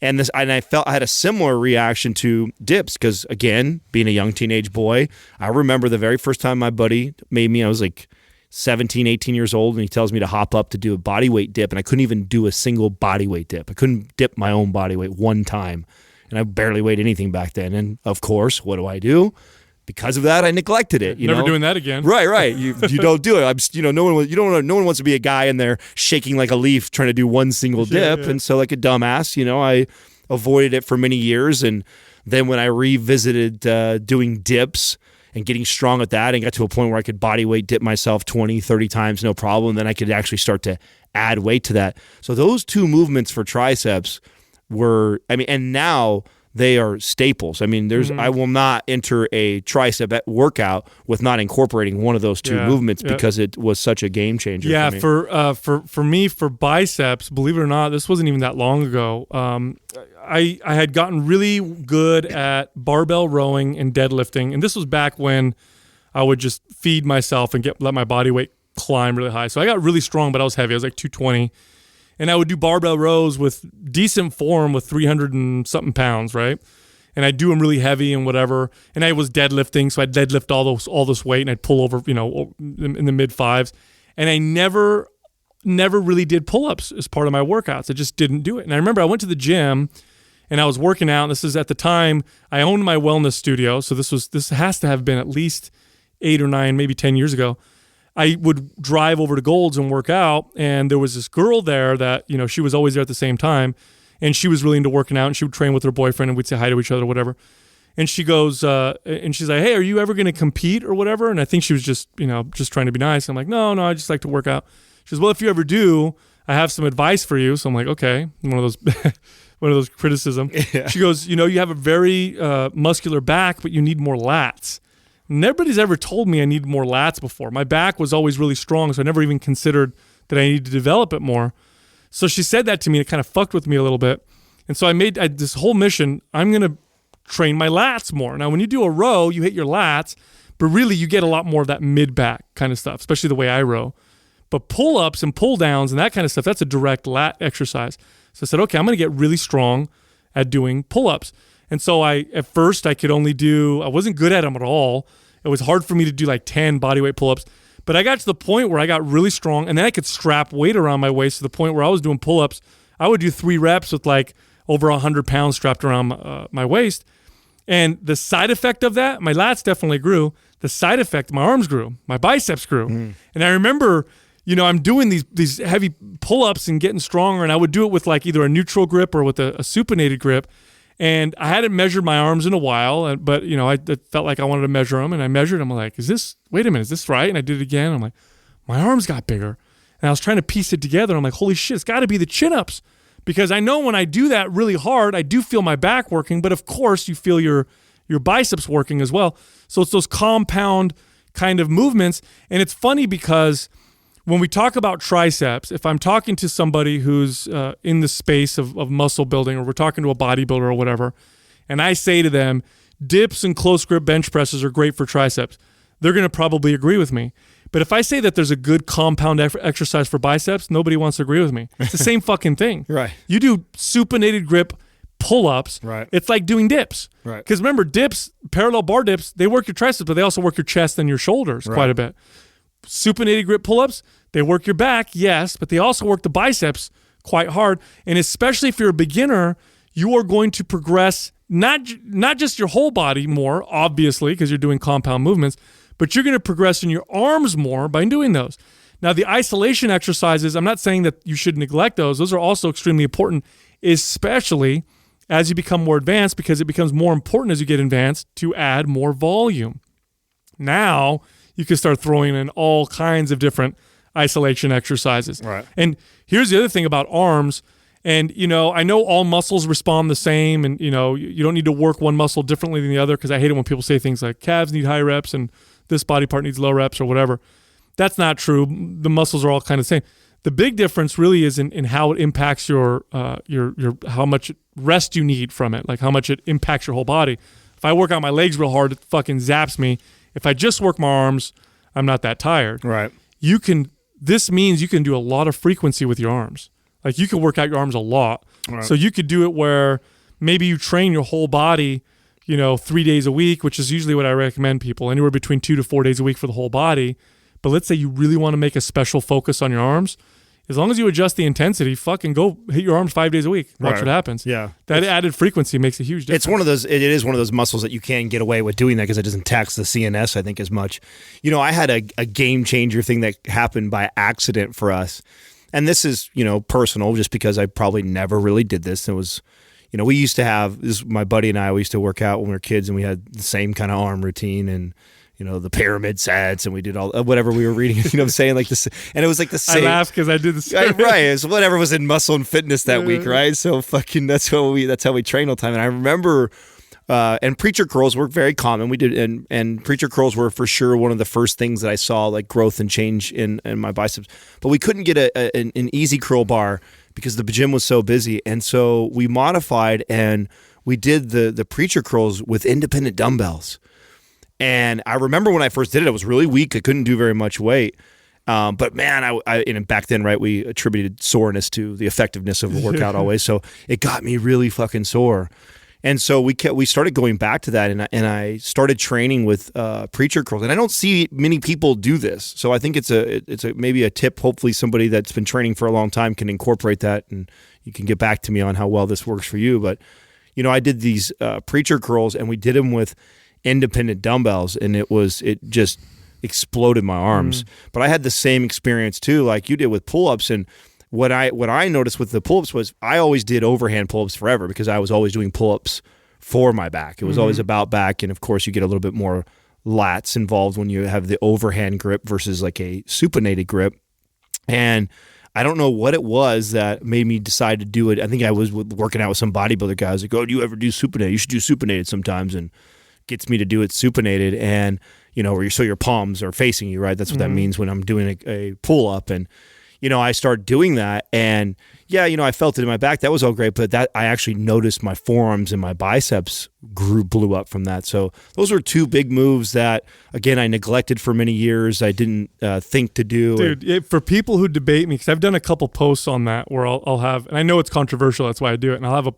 And I felt I had a similar reaction to dips because, again, being a young teenage boy, I remember the very first time my buddy made me, I was like 17, 18 years old, and he tells me to hop up to do a body weight dip, and I couldn't even do a single body weight dip. I couldn't dip my own body weight one time, and I barely weighed anything back then. And of course, what do? Because of that, I neglected it. Never doing that again. Right. You don't do it. No one wants to be a guy in there shaking like a leaf trying to do one single dip, and so like a dumbass, I avoided it for many years. And then when I revisited doing dips and getting strong at that and got to a point where I could body weight dip myself 20, 30 times, no problem. Then I could actually start to add weight to that. So those two movements for triceps and now they are staples. I will not enter a tricep workout with not incorporating one of those two movements because it was such a game changer. Yeah, for me. for biceps, believe it or not, this wasn't even that long ago. I had gotten really good at barbell rowing and deadlifting, and this was back when I would just feed myself and let my body weight climb really high. So I got really strong, but I was heavy. I was like 220. And I would do barbell rows with decent form with 300 and something pounds, right? And I'd do them really heavy and whatever. And I was deadlifting, so I'd deadlift all this weight, and I'd pull over, in the mid fives. And I never really did pull-ups as part of my workouts. I just didn't do it. And I remember I went to the gym, and I was working out. And this is at the time I owned my wellness studio, so this has to have been at least 8 or 9, maybe 10 years ago. I would drive over to Gold's and work out, and there was this girl there that, she was always there at the same time, and she was really into working out, and she would train with her boyfriend, and we'd say hi to each other or whatever. And she goes, and she's like, hey, are you ever going to compete or whatever? And I think she was just trying to be nice. I'm like, no, I just like to work out. She goes, well, if you ever do, I have some advice for you. So I'm like, okay, one of those criticism. Yeah. She goes, you have a very muscular back, but you need more lats. Nobody's ever told me I need more lats before. My back was always really strong, so I never even considered that I needed to develop it more. So she said that to me, and it kind of fucked with me a little bit. And so I made this whole mission, I'm going to train my lats more. Now, when you do a row, you hit your lats, but really you get a lot more of that mid-back kind of stuff, especially the way I row. But pull-ups and pull-downs and that kind of stuff, that's a direct lat exercise. So I said, okay, I'm going to get really strong at doing pull-ups. And so at first I wasn't good at them at all. It was hard for me to do like 10 bodyweight pull-ups, but I got to the point where I got really strong, and then I could strap weight around my waist to the point where I was doing pull-ups. I would do 3 reps with like over 100 pounds strapped around my waist. And the side effect of that, my lats definitely grew. The side effect, my arms grew, my biceps grew. And I remember, I'm doing these heavy pull-ups and getting stronger, and I would do it with like either a neutral grip or with a supinated grip. And I hadn't measured my arms in a while, but I felt like I wanted to measure them, and I measured them. I'm like, is this right? And I did it again. I'm like, my arms got bigger. And I was trying to piece it together. I'm like, holy shit, it's got to be the chin-ups. Because I know when I do that really hard, I do feel my back working, but of course you feel your biceps working as well. So it's those compound kind of movements. And it's funny because when we talk about triceps, if I'm talking to somebody who's in the space of muscle building, or we're talking to a bodybuilder or whatever, and I say to them, dips and close grip bench presses are great for triceps, they're going to probably agree with me. But if I say that there's a good compound exercise for biceps, nobody wants to agree with me. It's the same fucking thing. Right. You do supinated grip pull-ups. Right. It's like doing dips. Right. Because remember, dips, parallel bar dips, they work your triceps, but they also work your chest and your shoulders quite a bit. Supinated grip pull-ups, they work your back, yes, but they also work the biceps quite hard. And especially if you're a beginner, you are going to progress not just your whole body more, obviously, because you're doing compound movements, but you're going to progress in your arms more by doing those. Now, the isolation exercises, I'm not saying that you should neglect those. Those are also extremely important, especially as you become more advanced, because it becomes more important as you get advanced to add more volume. Now, you can start throwing in all kinds of different isolation exercises. Right. And here's the other thing about arms. And, I know all muscles respond the same, and, you don't need to work one muscle differently than the other, because I hate it when people say things like calves need high reps and this body part needs low reps or whatever. That's not true. The muscles are all kind of the same. The big difference really is in how it impacts your how much rest you need from it, like how much it impacts your whole body. If I work out my legs real hard, it fucking zaps me. If I just work my arms, I'm not that tired. Right. This means you can do a lot of frequency with your arms. Like you can work out your arms a lot. Right. So you could do it where maybe you train your whole body, 3 days a week, which is usually what I recommend people, anywhere between 2 to 4 days a week for the whole body. But let's say you really want to make a special focus on your arms. As long as you adjust the intensity, fucking go hit your arms 5 days a week. Watch what happens. Yeah. That added frequency makes a huge difference. It is one of those muscles that you can get away with doing that because it doesn't tax the CNS, I think, as much. I had a game changer thing that happened by accident for us. And this is, personal, just because I probably never really did this. It was, we used to have this, my buddy and I, we used to work out when we were kids, and we had the same kind of arm routine and, the pyramid sets, and we did all whatever we were reading, what I'm saying, like this, and it was like the same. I laugh because I did the same. Right, it's whatever was in muscle and fitness that week, right? So fucking that's how we train all the time. And I remember, and preacher curls were very common. We did, and preacher curls were for sure one of the first things that I saw like growth and change in my biceps. But we couldn't get an easy curl bar because the gym was so busy, and so we modified and we did the preacher curls with independent dumbbells. And I remember when I first did it, I was really weak. I couldn't do very much weight. But man, and back then, right, we attributed soreness to the effectiveness of the workout always. So it got me really fucking sore. And so we started going back to that, and I started training with preacher curls. And I don't see many people do this. So I think it's maybe a tip. Hopefully somebody that's been training for a long time can incorporate that, and you can get back to me on how well this works for you. But, I did these preacher curls, and we did them with independent dumbbells, and it just exploded my arms. But I had the same experience too, like you did with pull-ups. And what I noticed with the pull-ups was I always did overhand pull-ups forever because I was always doing pull-ups for my back. It was always about back, and of course you get a little bit more lats involved when you have the overhand grip versus like a supinated grip. And I don't know what it was that made me decide to do it. I think I was working out with some bodybuilder guys like, oh, do you ever do supinated? You should do supinated sometimes. And gets me to do it supinated, and so your palms are facing you, right? That's what that means when I'm doing a pull up. And I started doing that, and I felt it in my back. That was all great, but that I actually noticed my forearms and my biceps blew up from that. So those were two big moves that, again, I neglected for many years. I didn't think to do. Dude, for people who debate me, because I've done a couple posts on that where I'll have, and I know it's controversial, that's why I do it, and I'll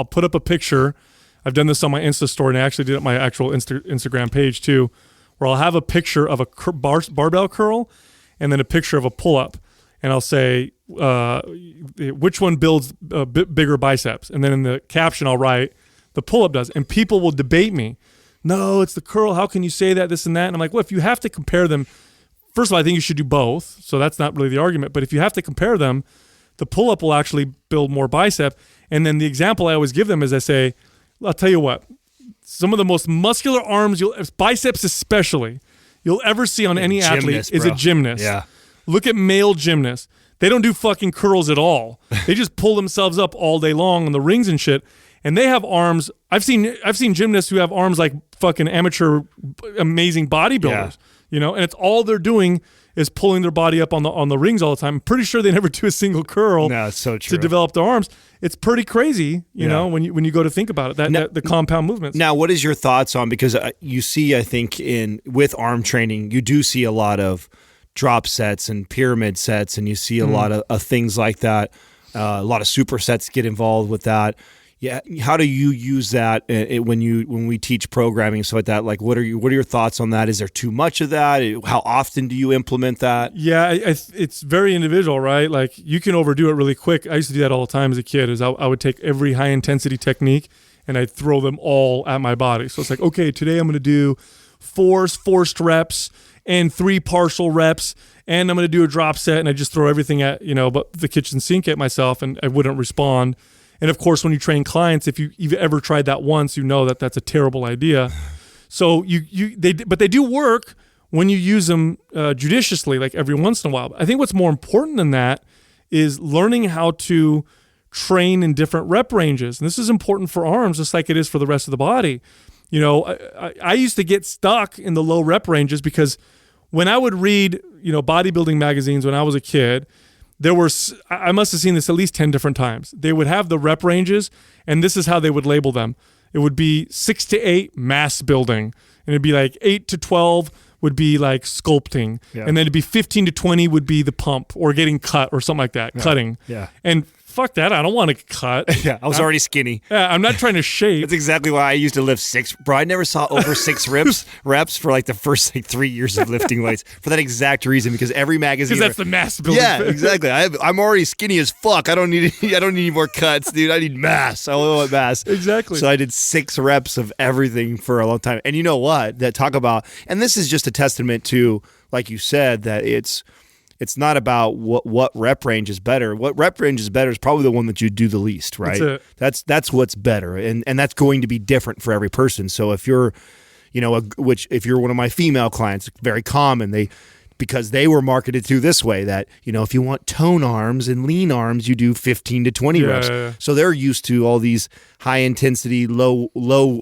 put up a picture. I've done this on my Insta story, and I actually did it on my actual Instagram page too, where I'll have a picture of a barbell curl and then a picture of a pull-up. And I'll say, which one builds bigger biceps? And then in the caption, I'll write, the pull-up does. And people will debate me. No, it's the curl. How can you say that, this and that? And I'm like, well, if you have to compare them, first of all, I think you should do both. So that's not really the argument. But if you have to compare them, the pull-up will actually build more bicep. And then the example I always give them is I say, I'll tell you what, some of the most muscular arms, biceps especially, you'll ever see on any athlete is a gymnast. Yeah. Look at male gymnasts. They don't do fucking curls at all. They just pull themselves up all day long on the rings and shit. And they have arms. I've seen gymnasts who have arms like fucking amateur, amazing bodybuilders. And it's all they're doing is pulling their body up on the rings all the time. I'm pretty sure they never do a single curl. No, it's so true. To develop their arms. It's pretty crazy, you know, when you go to think about it, that the compound movements. Now, what is your thoughts on, because you see, I think with arm training, you do see a lot of drop sets and pyramid sets, and you see a lot of things like that. A lot of supersets get involved with that. Yeah, how do you use that when we teach programming and stuff like that? Like, what are your thoughts on that? Is there too much of that? How often do you implement that? Yeah, it's very individual, right? Like you can overdo it really quick. I used to do that all the time as a kid. I would take every high intensity technique and I'd throw them all at my body. So it's like, okay, today I'm going to do 4 forced reps and 3 partial reps, and I'm going to do a drop set, and I just throw everything at but the kitchen sink at myself, and I wouldn't respond. And of course, when you train clients, if you've ever tried that once, you know that that's a terrible idea. So they do work when you use them judiciously, like every once in a while. But I think what's more important than that is learning how to train in different rep ranges. And this is important for arms, just like it is for the rest of the body. I used to get stuck in the low rep ranges because when I would read, bodybuilding magazines when I was a kid, I must have seen this at least 10 different times. They would have the rep ranges, and this is how they would label them. It would be 6 to 8 mass building, and it'd be like 8 to 12 would be like sculpting, and then it'd be 15 to 20 would be the pump or getting cut or something like that, cutting. Yeah. And fuck that, I don't want to cut. Yeah, I was already skinny. Yeah, I'm not trying to shape. That's exactly why I used to lift 6. Bro, I never saw over 6 reps for like the first 3 years of lifting weights for that exact reason, because every magazine. Because that's the mass building. Yeah, exactly. I'm already skinny as fuck. I don't need any more cuts, dude. I need mass. I want mass. Exactly. So I did 6 reps of everything for a long time. And you know what? And this is just a testament to, like you said, that it's not about what rep range is better. What rep range is better is probably the one that you do the least, right? That's what's better, and that's going to be different for every person. So if you're, if you're one of my female clients, very common, because they were marketed to this way, that if you want tone arms and lean arms, you do 15 to 20 reps. Yeah. So they're used to all these high intensity, low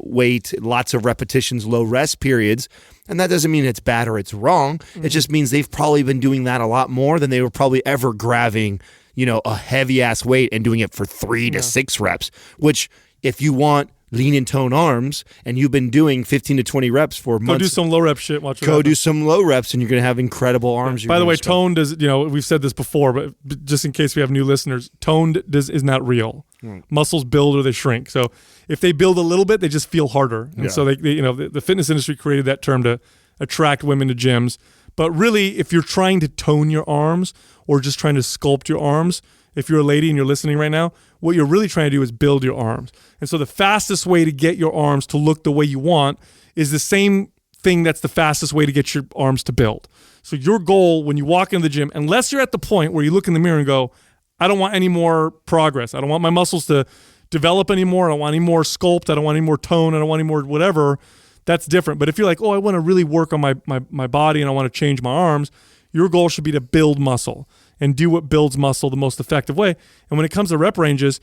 weight, lots of repetitions, low rest periods. And that doesn't mean it's bad or it's wrong. Mm-hmm. It just means they've probably been doing that a lot more than they were probably ever grabbing, a heavy ass weight and doing it for 3 to 6 reps, which if you want lean and tone arms and you've been doing 15 to 20 reps for months. Go do some low rep shit. Go do some low reps and you're going to have incredible arms. Yeah. By the way, tone does, we've said this before, but just in case we have new listeners, toned is not real. Muscles build or they shrink. So if they build a little bit, they just feel harder. And so the fitness industry created that term to attract women to gyms. But really, if you're trying to tone your arms or just trying to sculpt your arms, if you're a lady and you're listening right now, what you're really trying to do is build your arms. And so the fastest way to get your arms to look the way you want is the same thing that's the fastest way to get your arms to build. So your goal when you walk into the gym, unless you're at the point where you look in the mirror and go, I don't want any more progress. I don't want my muscles to develop anymore. I don't want any more sculpt. I don't want any more tone. I don't want any more whatever. That's different. But if you're like, I want to really work on my body and I want to change my arms, your goal should be to build muscle and do what builds muscle the most effective way. And when it comes to rep ranges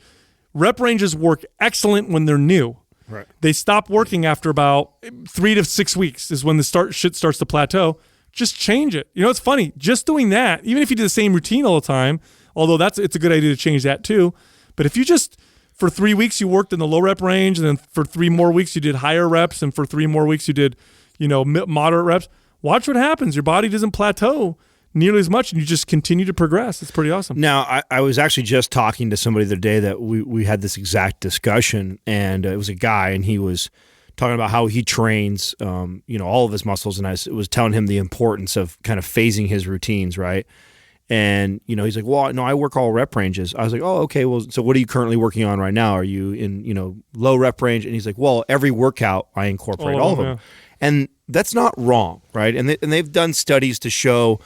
work excellent when they're new. Right. They stop working after about 3 to 6 weeks is when the shit starts to plateau. Just change it. It's funny. Just doing that, even if you do the same routine all the time, although it's a good idea to change that too. But if you just, for 3 weeks, you worked in the low rep range, and then for 3 more weeks, you did higher reps, and for 3 more weeks, you did, moderate reps, watch what happens. Your body doesn't plateau nearly as much, and you just continue to progress. It's pretty awesome. Now, I was actually just talking to somebody the other day that we had this exact discussion, and it was a guy, and he was talking about how he trains, all of his muscles, and I was telling him the importance of kind of phasing his routines, right? And, he's like, well, no, I work all rep ranges. I was like, oh, okay, well, so what are you currently working on right now? Are you in, low rep range? And he's like, well, every workout, I incorporate all of them. Yeah. And that's not wrong, right? And they've done studies to show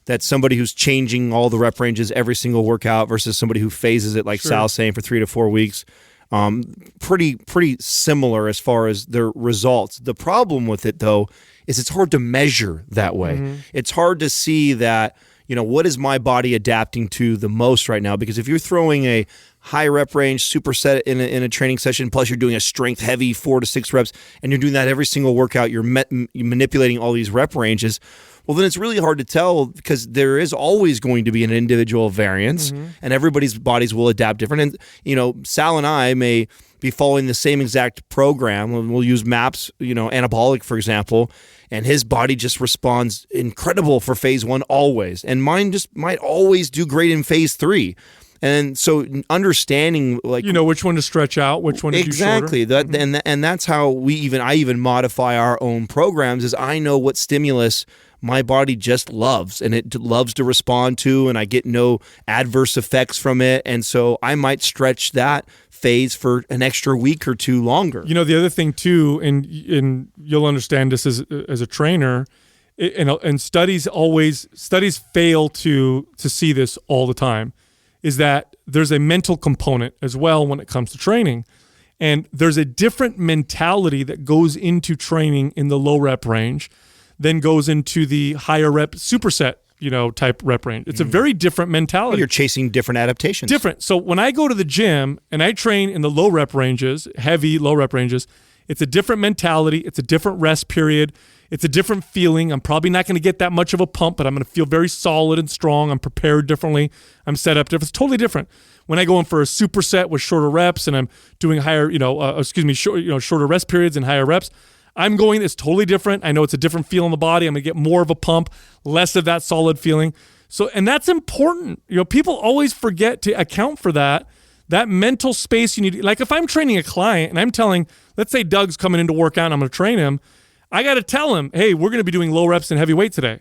that somebody who's changing all the rep ranges every single workout versus somebody who phases it, like Sal's saying, for 3 to 4 weeks, pretty similar as far as their results. The problem with it, though, is it's hard to measure that way. Mm-hmm. It's hard to see that, what is my body adapting to the most right now? Because if you're throwing a high rep range superset in a training session, plus you're doing a strength heavy 4 to 6 reps, and you're doing that every single workout, you're manipulating all these rep ranges, well, then it's really hard to tell, because there is always going to be an individual variance, and everybody's bodies will adapt different. And, Sal and I may be following the same exact program. We'll use MAPS, anabolic, for example, and his body just responds incredible for phase 1 always. And mine just might always do great in phase 3. And so understanding, like, you know which one to stretch out, which one to exactly do shorter. that, and that's how I even modify our own programs. Is I know what stimulus my body just loves, and it loves to respond to, and I get no adverse effects from it, and so I might stretch that phase for an extra week or two longer. You know, the other thing too, and you'll understand this as a trainer. And studies fail to see this all the time, is that there's a mental component as well when it comes to training. And there's a different mentality that goes into training in the low rep range than goes into the higher rep superset, type rep range. It's a very different mentality. You're chasing different adaptations. Different. So when I go to the gym and I train in the low rep ranges, heavy low rep ranges, it's a different mentality. It's a different rest period. It's a different feeling. I'm probably not going to get that much of a pump, but I'm going to feel very solid and strong. I'm prepared differently. I'm set up different. It's totally different. When I go in for a superset with shorter reps and I'm doing higher, shorter rest periods and higher reps, it's totally different. I know it's a different feel in the body. I'm going to get more of a pump, less of that solid feeling. So, and that's important. People always forget to account for that mental space you need. Like if I'm training a client and I'm telling, let's say Doug's coming in to work out and I'm going to train him, I got to tell him, hey, we're going to be doing low reps and heavy weight today.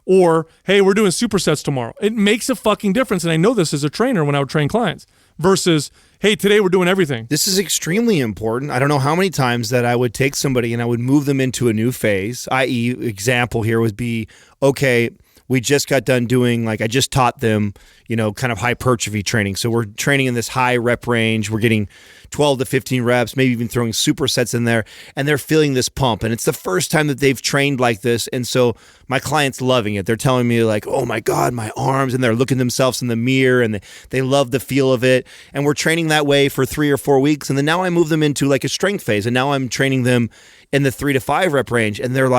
Or, hey, we're doing supersets tomorrow. It makes a fucking difference. And I know this as a trainer when I would train clients versus, hey, today we're doing everything. This is extremely important. I don't know how many times that I would take somebody and I would move them into a new phase, i.e. example here would be, okay, we just got done doing, I just taught them, kind of hypertrophy training. So we're training in this high rep range. We're getting 12 to 15 reps, maybe even throwing supersets in there, and they're feeling this pump. And it's the first time that they've trained like this. And so my client's loving it. They're telling me oh my God, my arms, and they're looking themselves in the mirror and they love the feel of it. And we're training that way for 3 or 4 weeks. And then now I move them into a strength phase. And now I'm training them in the 3 to 5 rep range. And they're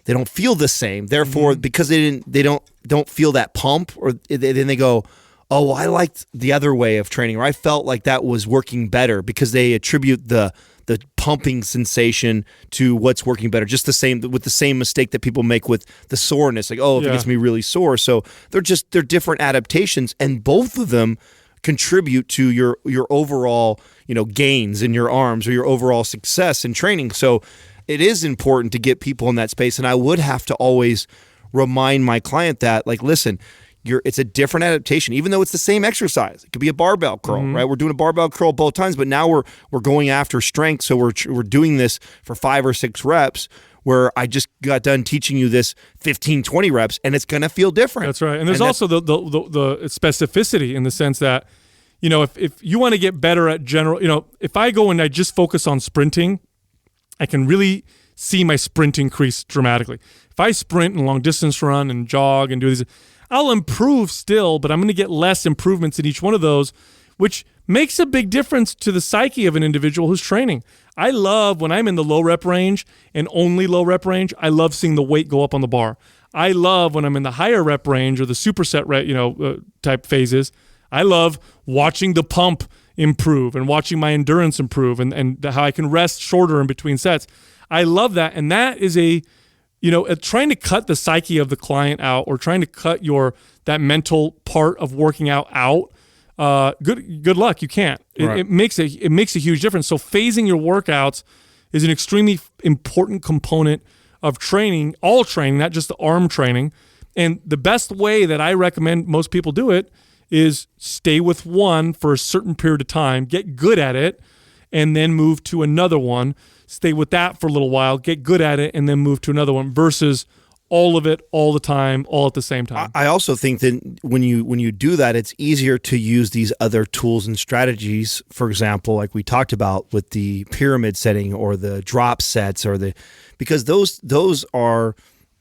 they don't feel the same. Therefore, because they don't feel that pump, or then they go, oh, well, I liked the other way of training, or I felt like that was working better, because they attribute the pumping sensation to what's working better. Just the same mistake that people make with the soreness, it gets me really sore. So they're different adaptations, and both of them contribute to your overall gains in your arms or your overall success in training. So it is important to get people in that space. And I would have to always remind my client that, listen, it's a different adaptation, even though it's the same exercise. It could be a barbell curl, right? We're doing a barbell curl both times, but now we're going after strength. So we're doing this for 5 or 6 reps, where I just got done teaching you this 15, 20 reps, and it's going to feel different. That's right. And there's also the specificity in the sense that, if you want to get better at general, if I go and I just focus on sprinting, I can really see my sprint increase dramatically. If I sprint and long distance run and jog and do these, I'll improve still, but I'm going to get less improvements in each one of those, which makes a big difference to the psyche of an individual who's training. I love when I'm in the low rep range and only low rep range, I love seeing the weight go up on the bar. I love when I'm in the higher rep range or the superset type phases, I love watching the pump improve and watching my endurance improve and how I can rest shorter in between sets. I love that. And that is trying to cut the psyche of the client out, or trying to cut that mental part of working out. Good luck. You can't. Right. It makes a huge difference. So phasing your workouts is an extremely important component of training, all training, not just the arm training. And the best way that I recommend most people do it is stay with one for a certain period of time, get good at it, and then move to another one. Stay with that for a little while, get good at it, and then move to another one, versus all of it all the time, all at the same time. I also think that when you do that, it's easier to use these other tools and strategies. For example, like we talked about with the pyramid setting or the drop sets, because those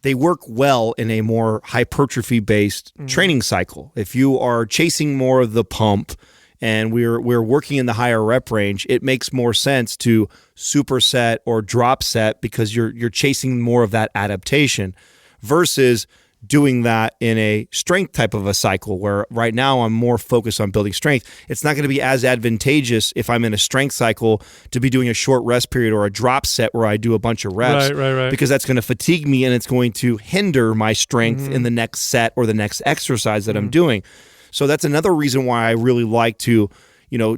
they work well in a more hypertrophy-based training cycle. If you are chasing more of the pump and we're working in the higher rep range, it makes more sense to superset or drop set, because you're chasing more of that adaptation, versus doing that in a strength type of a cycle, where right now I'm more focused on building strength. It's not going to be as advantageous if I'm in a strength cycle to be doing a short rest period or a drop set where I do a bunch of reps, right. because that's going to fatigue me and it's going to hinder my strength in the next set or the next exercise that I'm doing. So that's another reason why I really like to,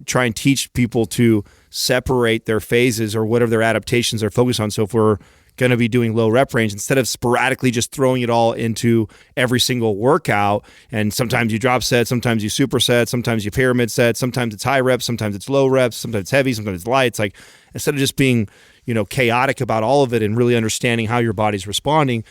try and teach people to separate their phases or whatever their adaptations are focused on. So if we're going to be doing low rep range, instead of sporadically just throwing it all into every single workout, and sometimes you drop set, sometimes you superset, sometimes you pyramid set, sometimes it's high reps, sometimes it's low reps, sometimes it's heavy, sometimes it's light. It's like, instead of just being, chaotic about all of it and really understanding how your body's responding,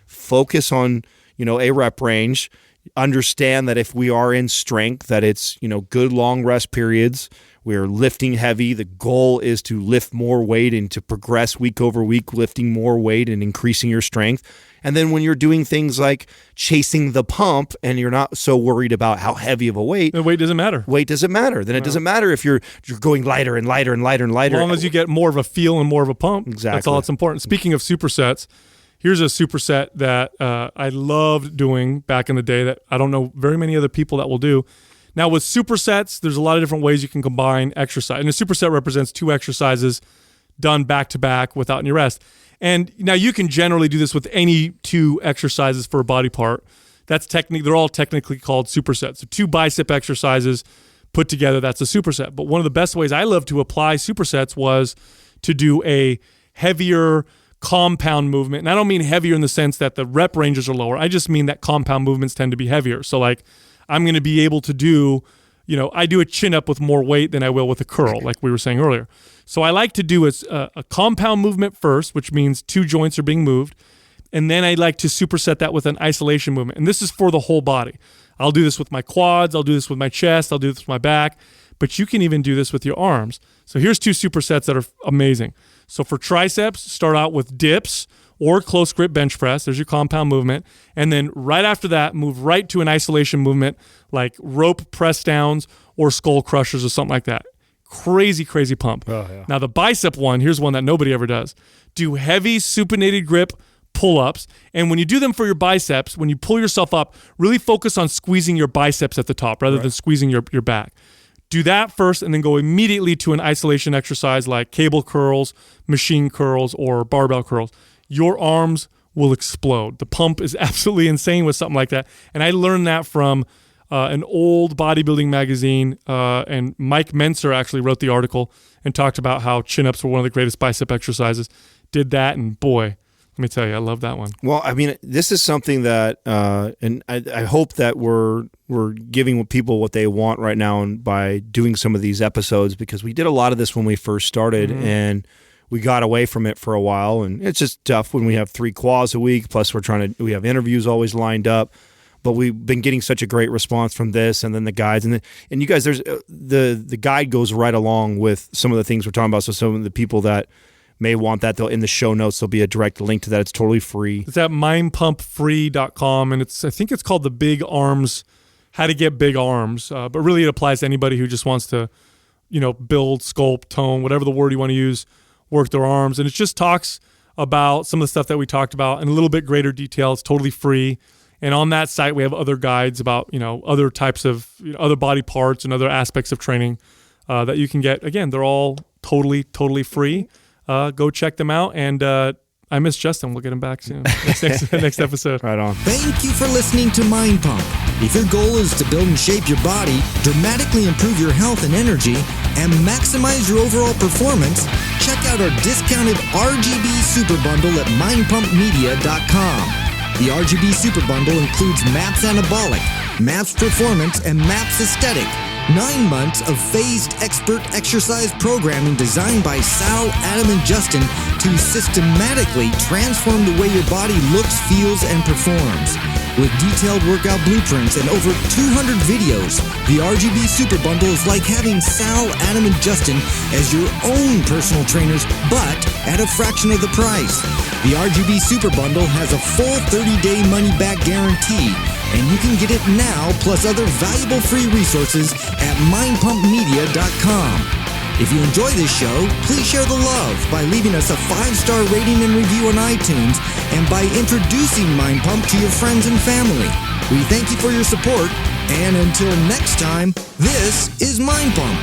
focus on, a rep range. Understand that if we are in strength, that it's, good long rest periods. We're lifting heavy. The goal is to lift more weight and to progress week over week, lifting more weight and increasing your strength. And then when you're doing things like chasing the pump and you're not so worried about how heavy of a weight. The weight doesn't matter. Weight doesn't matter. Then it doesn't matter if you're going lighter and lighter and lighter and lighter. As long as you get more of a feel and more of a pump. Exactly. That's all that's important. Speaking of supersets, here's a superset that I loved doing back in the day that I don't know very many other people that will do. Now, with supersets, there's a lot of different ways you can combine exercise. And a superset represents 2 exercises done back-to-back without any rest. And now you can generally do this with any 2 exercises for a body part. They're all technically called supersets. So 2 bicep exercises put together, that's a superset. But one of the best ways I love to apply supersets was to do a heavier compound movement. And I don't mean heavier in the sense that the rep ranges are lower. I just mean that compound movements tend to be heavier. So like I'm going to be able to do, I do a chin up with more weight than I will with a curl, like we were saying earlier. So I like to do a compound movement first, which means 2 joints are being moved. And then I like to superset that with an isolation movement. And this is for the whole body. I'll do this with my quads. I'll do this with my chest. I'll do this with my back. But you can even do this with your arms. So here's 2 supersets that are amazing. So for triceps, start out with dips or close grip bench press. There's your compound movement. And then right after that, move right to an isolation movement like rope press downs or skull crushers or something like that. Crazy, crazy pump. Oh, yeah. Now the bicep one, here's one that nobody ever does. Do heavy supinated grip pull-ups. And when you do them for your biceps, when you pull yourself up, really focus on squeezing your biceps at the top rather than squeezing your back. Do that first and then go immediately to an isolation exercise like cable curls, machine curls, or barbell curls. Your arms will explode. The pump is absolutely insane with something like that. And I learned that from an old bodybuilding magazine, and Mike Menser actually wrote the article and talked about how chin-ups were one of the greatest bicep exercises. Did that, and boy, let me tell you, I love that one. Well, I mean, this is something that, and I hope that we're giving people what they want right now, and by doing some of these episodes, because we did a lot of this when we first started, and we got away from it for a while, and it's just tough when we have 3 quads a week. Plus, we have interviews always lined up. But we've been getting such a great response from this, and then the guides, and you guys. There's the guide goes right along with some of the things we're talking about. So some of the people that may want that, they'll in the show notes there'll be a direct link to that. It's totally free. It's at mindpumpfree.com, and I think it's called the Big Arms, How to Get Big Arms. But really, it applies to anybody who just wants to, build, sculpt, tone, whatever the word you want to use, work their arms, and it just talks about some of the stuff that we talked about in a little bit greater detail. It's totally free. And on that site, we have other guides about, other types of, other body parts and other aspects of training that you can get. Again, they're all totally, totally free. Go check them out. And I miss Justin. We'll get him back soon. Next episode. Right on. Thank you for listening to Mind Pump. If your goal is to build and shape your body, dramatically improve your health and energy, and maximize your overall performance, check out our discounted RGB Super Bundle at mindpumpmedia.com. The RGB Super Bundle includes MAPS Anabolic, MAPS Performance, and MAPS Aesthetic. 9 months of phased expert exercise programming designed by Sal, Adam, and Justin to systematically transform the way your body looks, feels, and performs. With detailed workout blueprints and over 200 videos, the RGB Super Bundle is like having Sal, Adam, and Justin as your own personal trainers, but at a fraction of the price. The RGB Super Bundle has a full 30-day money-back guarantee, and you can get it now plus other valuable free resources at mindpumpmedia.com. If you enjoy this show, please share the love by leaving us a 5-star rating and review on iTunes and by introducing Mind Pump to your friends and family. We thank you for your support, and until next time, this is Mind Pump.